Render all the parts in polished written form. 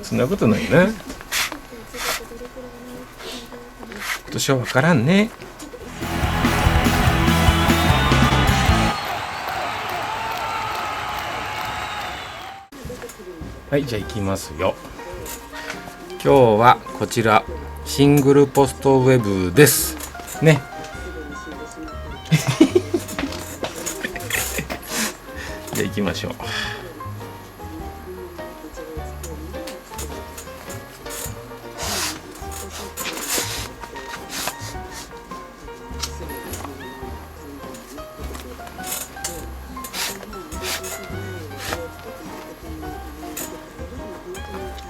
そんなことないね。今年は分からんね。はい、じゃあ行きますよ。今日はこちらシングルポストウェブですね。じゃあ行きましょう。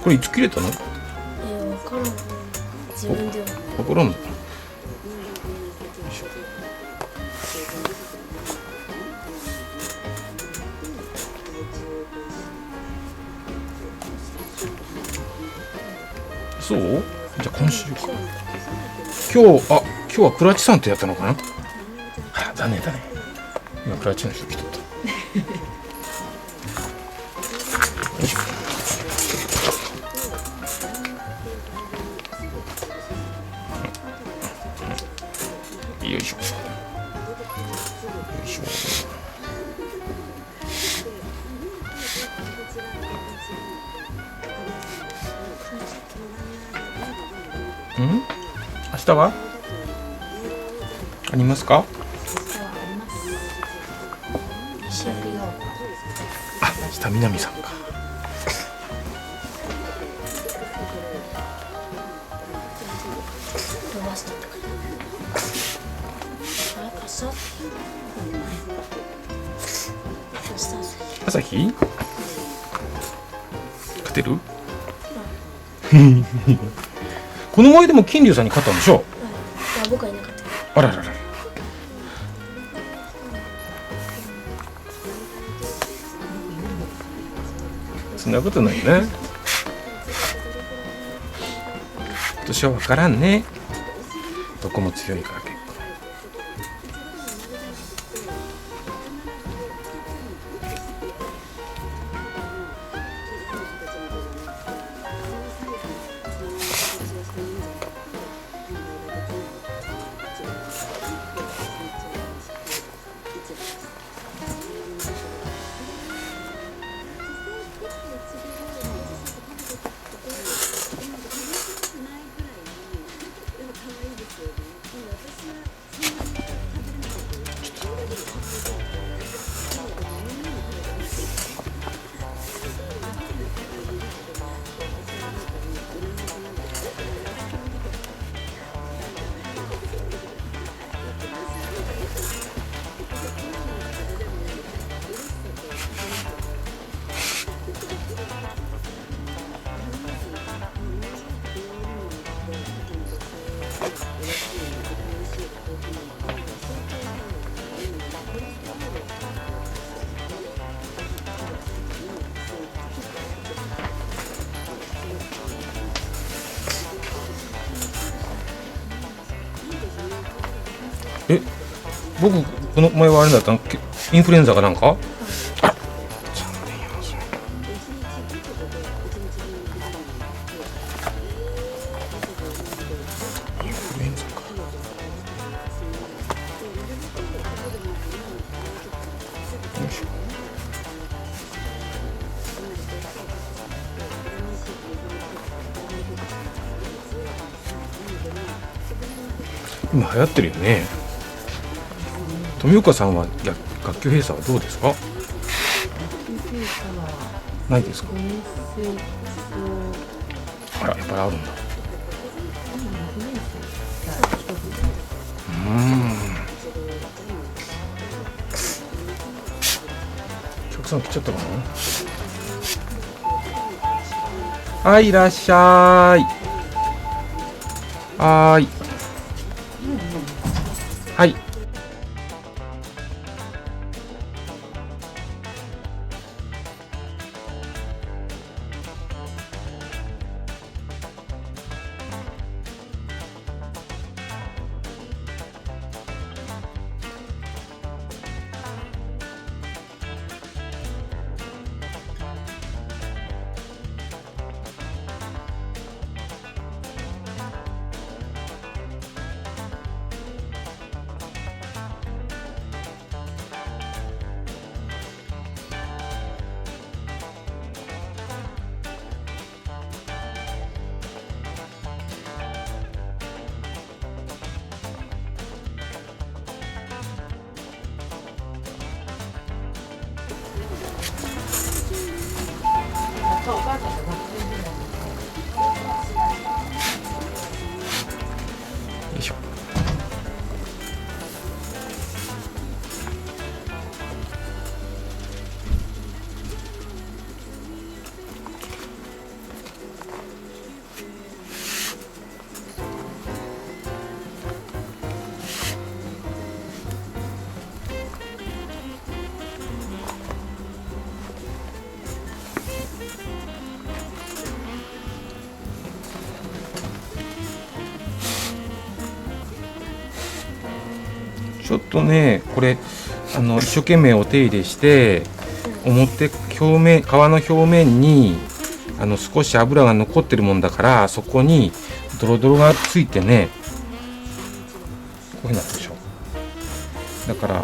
これいつ切れたの？分からん。自分では分からんの？そう？じゃあ今週か。今日はクラチさんとやったのかな？あ、だね。今クラチの人来とった。よいしょ。よいしょ。明日はありますか？あ、明日南さんか。朝日勝てる？この前でも金龍さんに勝ったんでしょ？僕はいなかった。あららら。そんなことないね。今年は分からんね。どこも強いから結構。僕この前はあれだったの？インフルエンザかなんか？あら、残念よ。インフルエンザか。よいしょ。今流行ってるよね。富岡さんは学級閉鎖はどうですか？ないですか？あら、やっぱりあるんだ。お客さん来ちゃったかな？はい、いらっしゃい。はい。はい。いしょ。ちょっとね、これ一生懸命お手入れして表表面皮の表面に少し油が残ってるもんだから、そこにドロドロがついてね、こういうふうになるでしょ。だから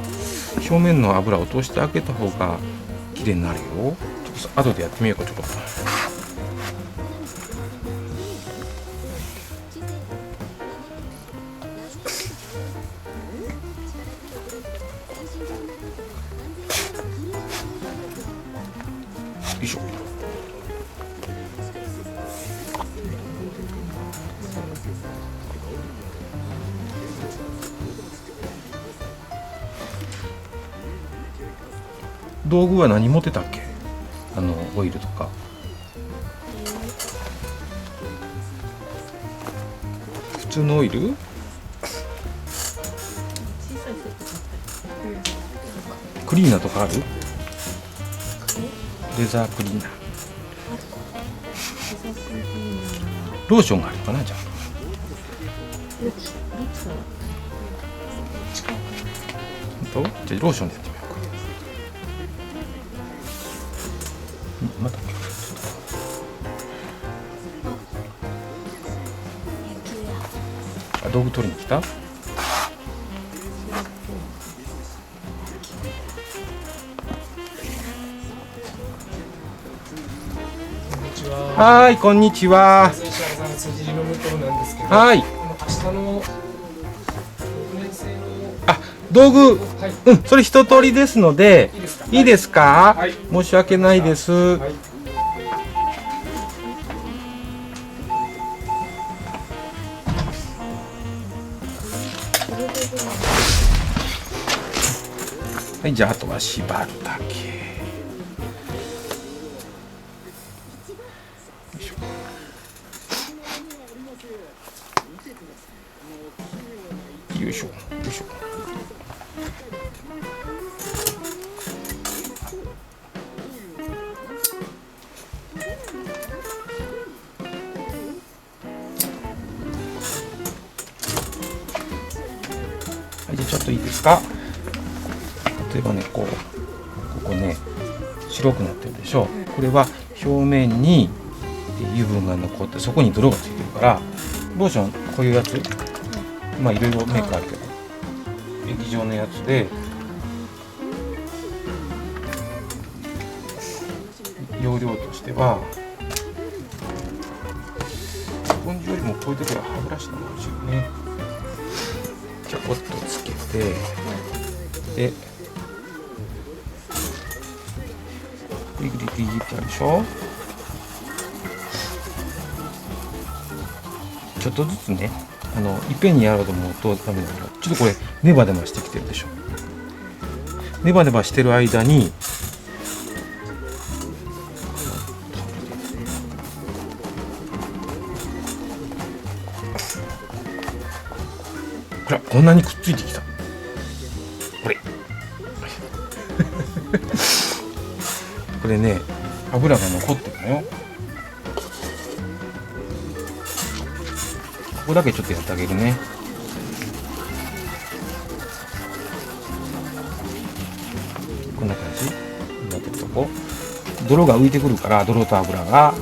表面の油を落としてあげた方が綺麗になるよ。ちょっと後でやってみようか。ちょっとよいしょ。道具は何持ってたっけ？オイルとか。普通のオイル？クリーナーとかある？レザークリーナー。ローションがあるかな、じゃあ。じゃあローションでやってみようか。また道具取りに来た？はい、こんにちは。石原さん、辻りの向こうなんですけど、はい。明日の6年生の道具、はい、それ一通りですので、いいですか？はい、申し訳ないです。はい、はい、じゃああとは縛るだけ。よいしょ。よいしょ。はい、じゃあちょっといいですか。例えばね、ここね、白くなってるでしょ。これは表面に油分が残って、そこに泥がついてるから、ローションこういうやつ、まあいろいろメーカーあるけど、液状のやつで容量としてはスポンジよりもこういう時は歯ブラシの方が欲しいよね。ちょこっとつけて、でグリグリグリってあるでしょ。ちょっとずつね、いっぺんにやろうと思うとダメだから、ちょっとこれネバネバしてきてるでしょ。ネバネバしてる間にほら、こんなにくっついてきた。これこれね、油が残ってるのよ。ここだけちょっとやってあげるね。こんな感じになってるとこ、泥が浮いてくるから、泥と油が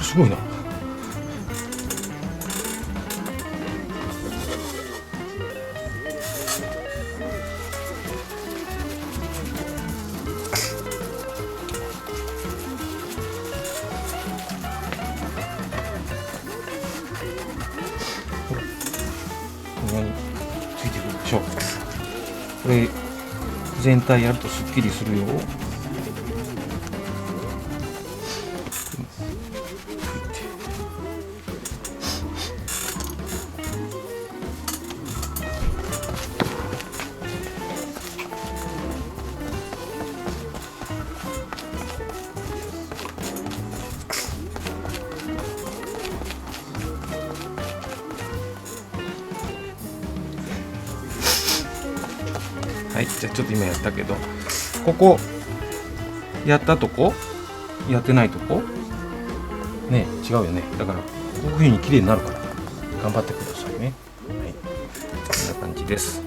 すごいな。しょう。これ全体やるとすっきりするよ。はい、じゃあちょっと今やったけど、ここやったとこやってないとこね、違うよね。だからこういう風に綺麗になるから頑張ってくださいね。はい、こんな感じです。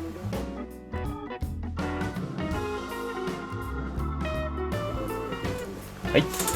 はい。